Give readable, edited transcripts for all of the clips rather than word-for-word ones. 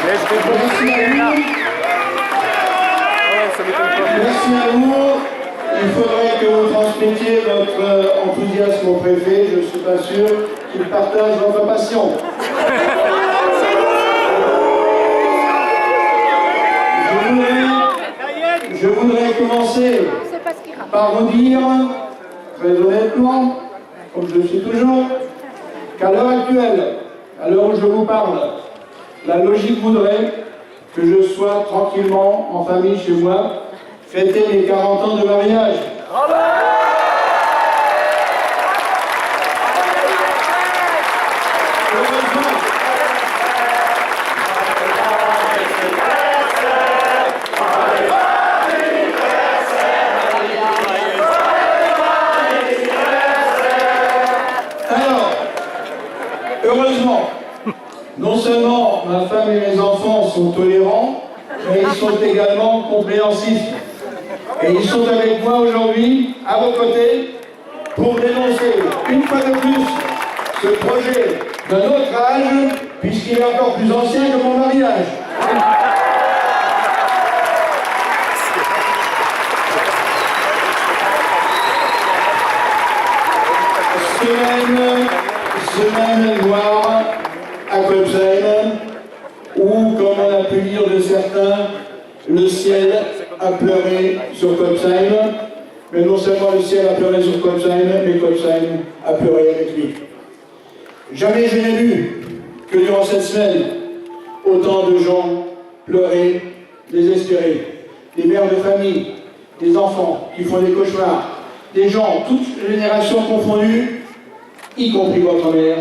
Merci à vous. Il faudrait que vous transmettiez votre enthousiasme au préfet. Je ne suis pas sûr qu'il partage votre passion. Je voudrais commencer par vous dire, très honnêtement, comme je le suis toujours, qu'à l'heure actuelle, à l'heure où je vous parle, la logique voudrait que je sois tranquillement en famille chez moi, fêter mes 40 ans de mariage. Heureusement, non seulement ma femme et mes enfants sont tolérants, mais ils sont également compréhensifs. Et ils sont avec moi aujourd'hui, à vos côtés, pour dénoncer une fois de plus ce projet d'un autre âge, puisqu'il est encore plus ancien que mon mariage. Semaine noire à Kolbsheim, où, comme on a pu lire de certains, le ciel a pleuré sur Kolbsheim. Mais non seulement le ciel a pleuré sur Kolbsheim, mais Kolbsheim a pleuré avec lui. Jamais je n'ai vu que durant cette semaine, autant de gens pleurer, désespérés. Des mères de famille, des enfants qui font des cauchemars, des gens, toutes générations confondues, y compris votre mère,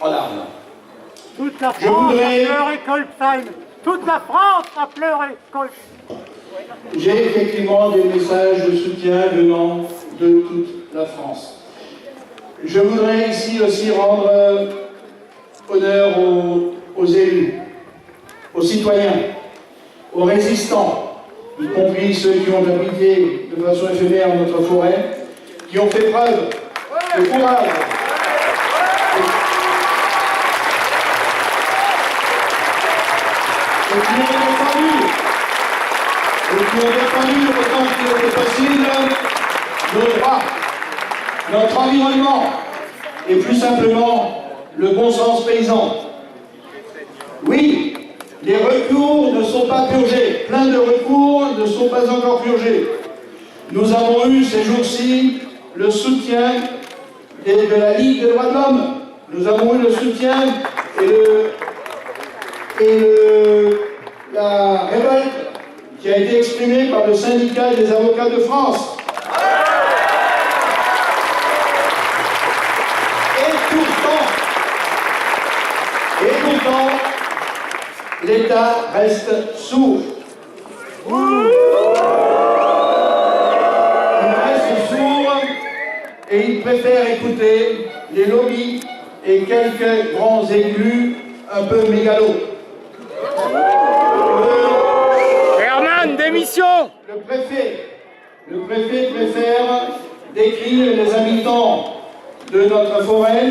en larmes. Toute la France a pleuré Kolbsheim. Toute la France a pleuré Kolbsheim. J'ai effectivement des messages de soutien venant de toute la France. Je voudrais ici aussi rendre honneur aux élus, aux citoyens, aux résistants, y compris ceux qui ont habité de façon éphémère notre forêt, qui ont fait preuve de courage. Et qui ont défendu autant qu'il était possible nos droits, notre environnement et plus simplement le bon sens paysan. Oui, les recours ne sont pas purgés, plein de recours ne sont pas encore purgés. Nous avons eu ces jours-ci le soutien de la Ligue des droits de l'homme, nous avons eu le soutien la révolte qui a été exprimée par le syndicat des avocats de France. Et pourtant, l'État reste sourd. Il reste sourd et il préfère écouter les lobbies et quelques grands élus un peu mégalos. Herman, démission! Le préfet préfère décrire les habitants de notre forêt,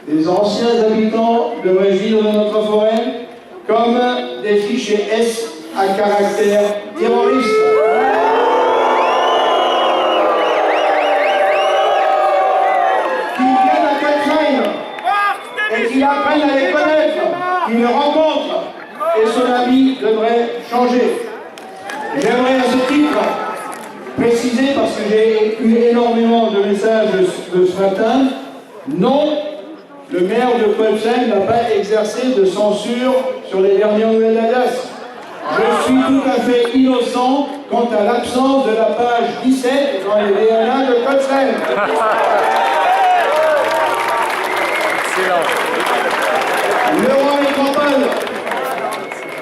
les anciens habitants de régir de notre forêt, comme des fichiers S à caractère terroriste. Qui viennent à Kolbsheim et qui apprennent à les connaître, qui les rencontrent, et son avis devrait changer. J'aimerais à ce titre préciser, parce que j'ai eu énormément de messages de ce matin, non, le maire de Kolbsheim n'a pas exercé de censure sur les dernières nouvelles d'Alsace. Je suis tout à fait innocent quant à l'absence de la page 17 dans les DNA de Kolbsheim.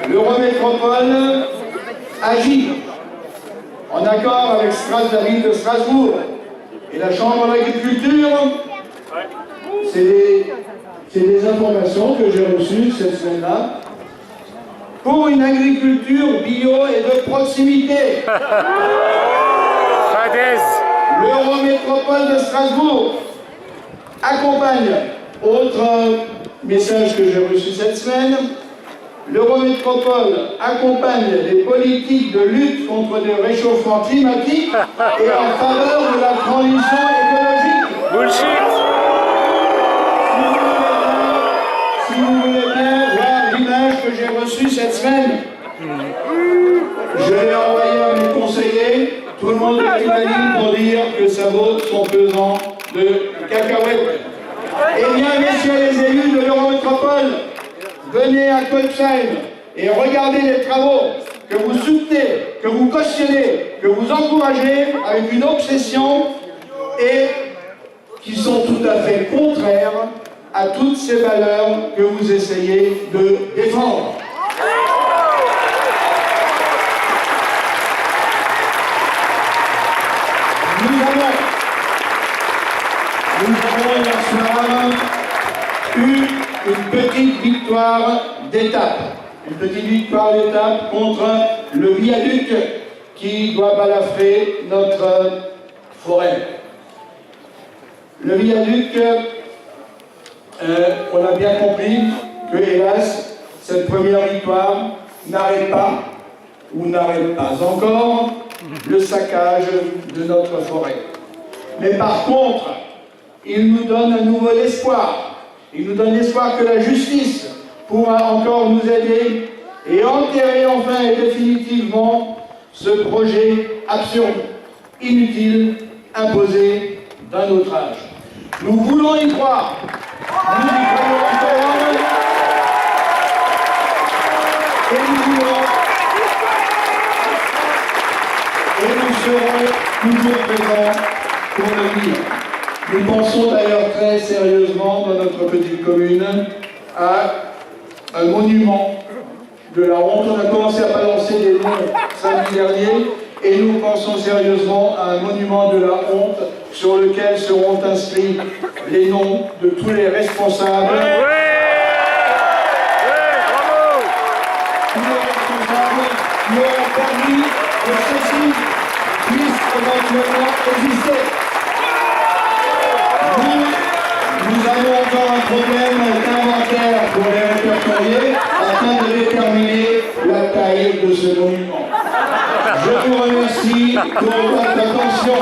L'Eurométropole agit en accord avec la ville de Strasbourg et la Chambre d'agriculture. C'est des informations que j'ai reçues cette semaine-là. Pour une agriculture bio et de proximité. L'Eurométropole de Strasbourg accompagne, autre message que j'ai reçu cette semaine, l'Eurométropole accompagne les politiques de lutte contre le réchauffement climatique et en faveur de la transition écologique. Bullshit. Si vous voulez bien voir l'image que j'ai reçue cette semaine, je l'ai envoyée à mes conseillers. Tout le monde est unanime pour dire que ça vaut son pesant de cacahuètes. Eh bien, messieurs les élus de l'Eurométropole, venez à Colpsheim et regardez les travaux que vous soutenez, que vous cautionnez, que vous encouragez avec une obsession et qui sont tout à fait contraires à toutes ces valeurs que vous essayez de défendre. Nous avons hier soir eu une petite victoire d'étape. Une petite victoire d'étape contre le viaduc qui doit balafrer notre forêt. Le viaduc, on a bien compris que, hélas, cette première victoire n'arrête pas, ou n'arrête pas encore, le saccage de notre forêt. Mais par contre, il nous donne à nouveau l'espoir. Il nous donne l'espoir que la justice pourra encore nous aider et enterrer enfin et définitivement ce projet absurde, inutile, imposé d'un autre âge. Nous voulons y croire. Nous y croyons encore. Et nous serons toujours présents pour le dire. Nous pensons d'ailleurs très sérieusement dans notre petite commune à un monument de la honte. On a commencé à balancer des noms samedi dernier et nous pensons sérieusement à un monument de la honte sur lequel seront inscrits les noms de tous les responsables. Tous les responsables qui ont permis que ceci puisse éventuellement exister. Nous avons encore un problème d'inventaire pour les répertorier afin de déterminer la taille de ce monument. Je vous remercie pour votre attention.